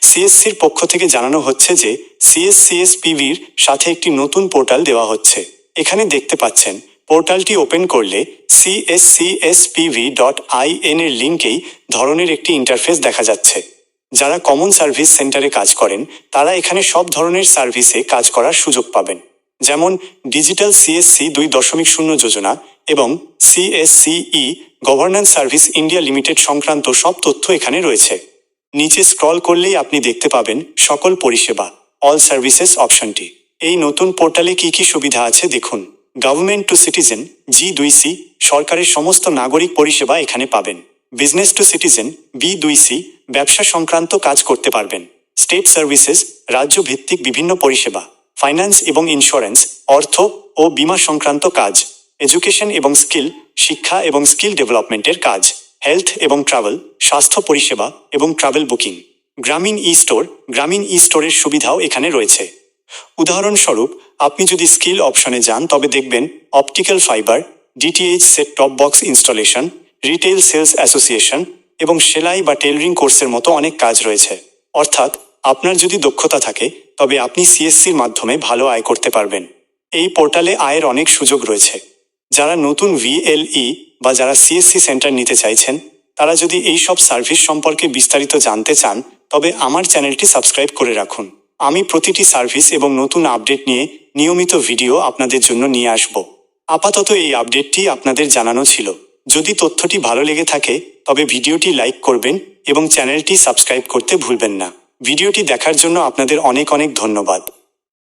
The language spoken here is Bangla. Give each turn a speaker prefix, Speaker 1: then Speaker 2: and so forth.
Speaker 1: সিএসসির পক্ষ থেকে জানানো হচ্ছে যে সিএসসিএসপিভির সাথে একটি নতুন পোর্টাল দেওয়া হচ্ছে। এখানে দেখতে পাচ্ছেন পোর্টালটি ওপেন করলে cscspv.in এর লিঙ্কেই ধরনের একটি ইন্টারফেস দেখা যাচ্ছে। যারা কমন সার্ভিস সেন্টারে কাজ করেন তারা এখানে সব ধরনের সার্ভিসে কাজ করার সুযোগ পাবেন, যেমন ডিজিটাল সিএসসি 2.0 যোজনা এবং সিএসসিই গভর্নেন্স সার্ভিস ইন্ডিয়া লিমিটেড সংক্রান্ত সব তথ্য এখানে রয়েছে। নিচে স্ক্রল করলেই আপনি দেখতে পাবেন সকল পরিষেবা, অল সার্ভিসেস অপশনটি। এই নতুন পোর্টালে কি কি সুবিধা আছে দেখুন। গভর্নমেন্ট টু সিটিজেন G2C, সরকারের সমস্ত নাগরিক পরিষেবা এখানে পাবেন। বিজনেস টু সিটিজেন B2C, ব্যবসা সংক্রান্ত কাজ করতে পারবেন। স্টেট সার্ভিসেস, রাজ্য ভিত্তিক বিভিন্ন পরিষেবা। ফাইন্যান্স এবং ইন্স্যুরেন্স, অর্থ ও বীমা সংক্রান্ত কাজ। এডুকেশন এবং স্কিল, শিক্ষা এবং স্কিল ডেভেলপমেন্টের কাজ। হেলথ এবং ট্রাভেল, স্বাস্থ্য পরিষেবা এবং ট্রাভেল বুকিং। গ্রামীণ ই স্টোর, গ্রামীণ ই স্টোরের সুবিধাও এখানে রয়েছে। উদাহরণস্বরূপ আপনি যদি স্কিল অপশনে যান তবে দেখবেন optical fibre, DTH set top box installation, retail sales association এবং সেলাই বা টেইলরিং কোর্সের মতো অনেক কাজ রয়েছে। অর্থাৎ আপনার যদি দক্ষতা থাকে তবে আপনি সিএসসির মাধ্যমে ভালো আয় করতে পারবেন। এই পোর্টালে আয়ের অনেক সুযোগ রয়েছে। যারা নতুন VLE বা যারা সিএসসি সেন্টার নিতে চাইছেন তারা যদি এই সব সার্ভিস সম্পর্কে বিস্তারিত জানতে চান তবে আমার চ্যানেলটি সাবস্ক্রাইব করে রাখুন। আমি প্রতিটি সার্ভিস এবং নতুন আপডেট নিয়ে নিয়মিত ভিডিও আপনাদের জন্য নিয়ে আসব। আপাতত এই আপডেটটি আপনাদের জানানো ছিল। যদি তথ্যটি ভালো লেগে থাকে তবে ভিডিওটি লাইক করবেন এবং চ্যানেলটি সাবস্ক্রাইব করতে ভুলবেন না। ভিডিওটি দেখার জন্য আপনাদের অনেক অনেক ধন্যবাদ।